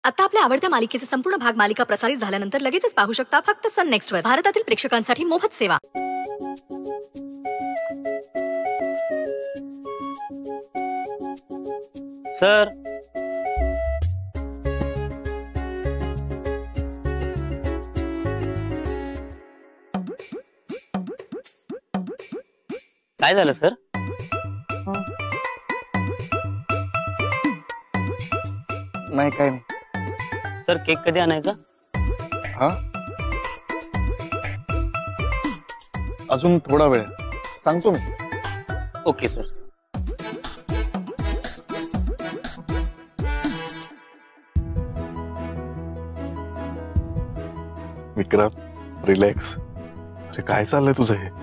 आता आपल्या आवडत्या मालिकेचे संपूर्ण भाग मालिका प्रसारित झाल्यानंतर लगेचच पाहू शकता फक्त सन नेक्स्ट वर. भारतातील प्रेक्षकांसाठी मोफत सेवा. सर, काय झालं सर? नाही काय नाही सर, केक कधी आणायचा? हा अजून थोडा वेळ सांगतो मी. Okay sir. विक्रम, रिलॅक्स. अरे काय चाललंय तुझं हे?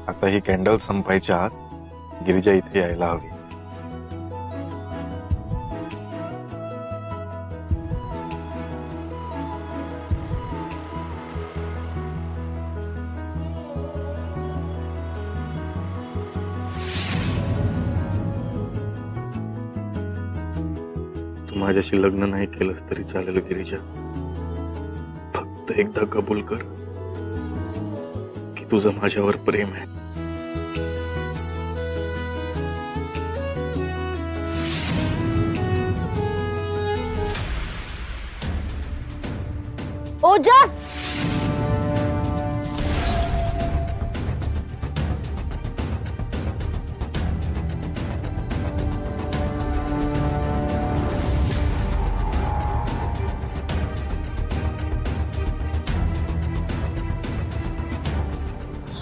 आता ही कॅन्डल संपायच्या आत गिरिजा इथे यायला हवी. तू माझ्याशी लग्न नाही केलंस तरी चालेल गिरिजा. फक्त एकदा कबूल कर की तुझं माझ्यावर प्रेम आहे. ओजस,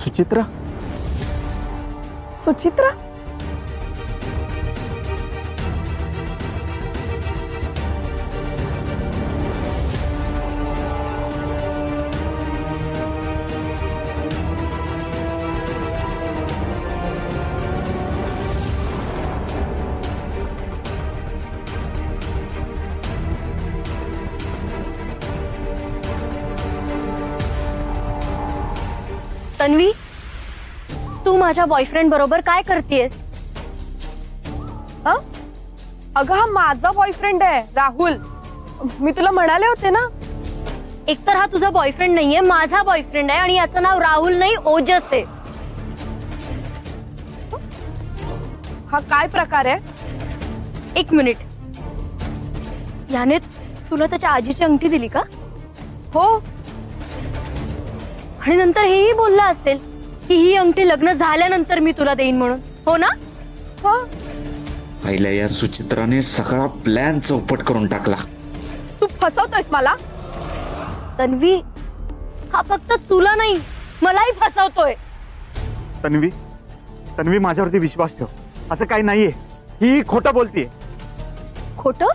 सुचित्रा, सुचित्रा, तन्वी, तू माझ्या बॉयफ्रेंड बरोबर काय करतेयस? अगं हा माझा बॉयफ्रेंड आहे राहुल. मी तुला म्हणाले होते ना. एकतर हा तुझा बॉयफ्रेंड नाहीये, माझा बॉयफ्रेंड आहे आणि याचं नाव राहुल नाही ओजस आहे. हा काय प्रकार आहे? एक मिनिट, याने तुला त्याच्या आजीची अंगठी दिली का? हो. आणि नंतर हेही बोलला असेल की ही अंगठी लग्न झाल्यानंतर मी तुला देईन म्हणून, हो ना? हा. पहिल्या या सुचित्राने सगळा प्लॅन चौपट करून टाकला. तू फसवतोयस मला. तन्वी, हा फक्त तुला नाही मलाही फसवतोय. तन्वी, तन्वी माझ्यावरती विश्वास ठेव. असं काही नाहीये. ही खोटं बोलतीये. खोटं?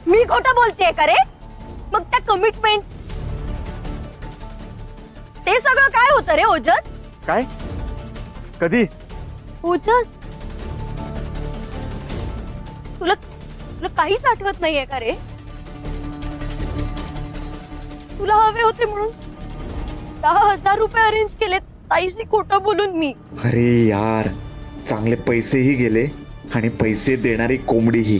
मी खोटं बोलतेय का रे? मग त्या कमिटमेंट ते सगळं काय होतं रे ओजस? काय? कधी? ओजस, तुला काहीच आठवत नाहीये का रे? तुला हवे होते म्हणून 10,000 रुपये अरेंज केले ताईशी खोटं बोलून मी. अरे यार, चांगले पैसेही गेले आणि पैसे देणारी कोंबडीही.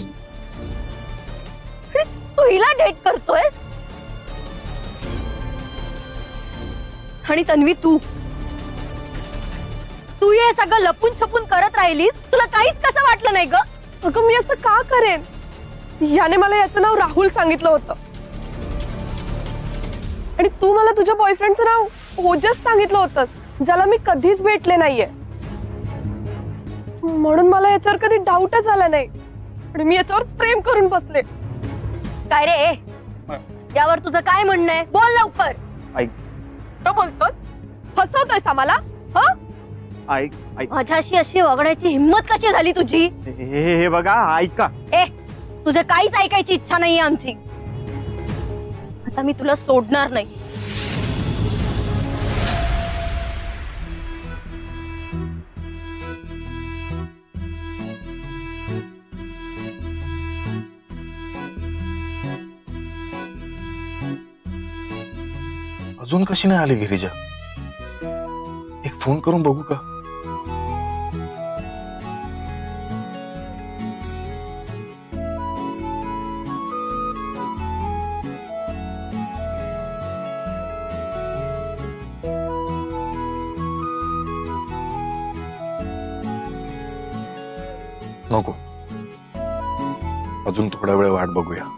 तू हिला डेट करतोय? आणि तन्वी, तू हे सगळं लपून छपून करत राहिलीस. तुला काहीच कसं वाटलं नाही ग? अगं मी असं का करेन? याने मला याचं नाव राहुल सांगितलं होतं आणि तू मला तुझ्या बॉयफ्रेंडचं नाव ओजस सांगितलं होतंस, ज्याला मी कधीच भेटले नाहीये. म्हणून मला याच्यावर कधी डाऊटच आला नाही आणि मी याच्यावर प्रेम करून बसले. काय रे, यावर तुझं काय म्हणणं आहे? बोल लवकर. ऐक, काय बोलतोस? फसवतोयस आम्हाला? हा? ऐक ऐक. माझ्याशी अशी वागण्याची हिम्मत कशी झाली तुझी? हे बघा, ऐका. तुझं काहीच ऐकायची इच्छा नाहीये आमची. आता मी तुला सोडणार नाही. अजून कशी नाही आली गिरिजा? एक फोन करून बघू का? नको, अजून थोडा वेळ वाट बघूया.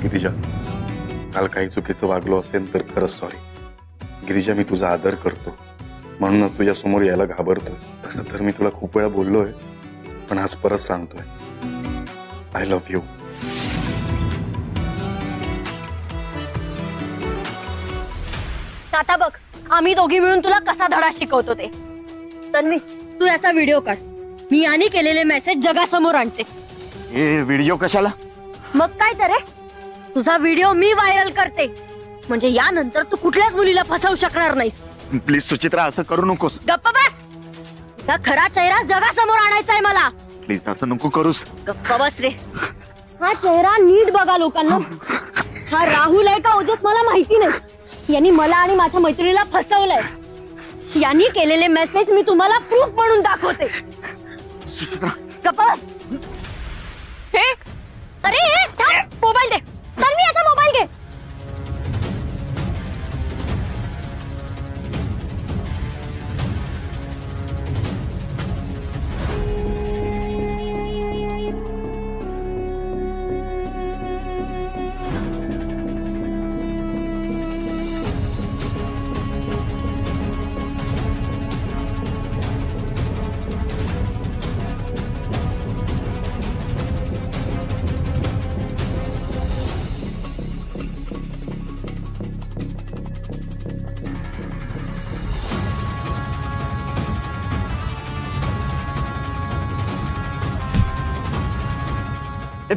गिरिजा, काल काही चुकीचं वागलो असेल तर खरंच सॉरी. गिरिजा, मी तुझा आदर करतो म्हणूनच तुझ्या समोर यायला घाबरतोय. तसं तर मी तुला खूप वेळा बोललोय, पण आज परत सांगतोय, आय लव्ह यू. आता बघ आम्ही दोघी मिळून तुला कसा धडा शिकवतो ते. तन्वी, तू याचा व्हिडिओ काढ. मी याने केलेले मेसेज जगासमोर आणते. हे व्हिडिओ कशाला? मग काय तर रे, तुझा व्हिडिओ मी व्हायरल करते, म्हणजे यानंतर तू कुठल्याच मुलीला फसवू शकणार नाहीस. प्लीज सुचित्रा, असं करू नकोस. गप्प बस. तुझा खरा चेहरा जगासमोर आणायचा आहे मला. प्लीज असं नको करूस. गप्प बस रे. हा चेहरा नीट बघा लोकांना. हा राहुल आहे का ओजस मला माहिती नाही. यांनी मला आणि माझ्या मैत्रिणीला फसवलंय. यांनी केलेले मेसेज मी तुम्हाला प्रूफ म्हणून दाखवते. सुचित्रा, गप्प बस. हे अरे मोबाईल दे. तर मी आता मोबाईल घे.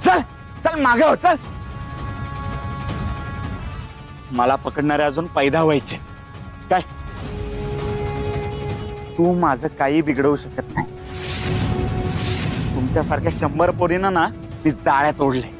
चल चल मागे हो, चल. मला पकडणारे अजून पैदा व्हायचे. काय तू माझं काही बिघडवू शकत नाही. तुमच्यासारख्या 100 पोरींना ना मी जाळ्यात ओढले.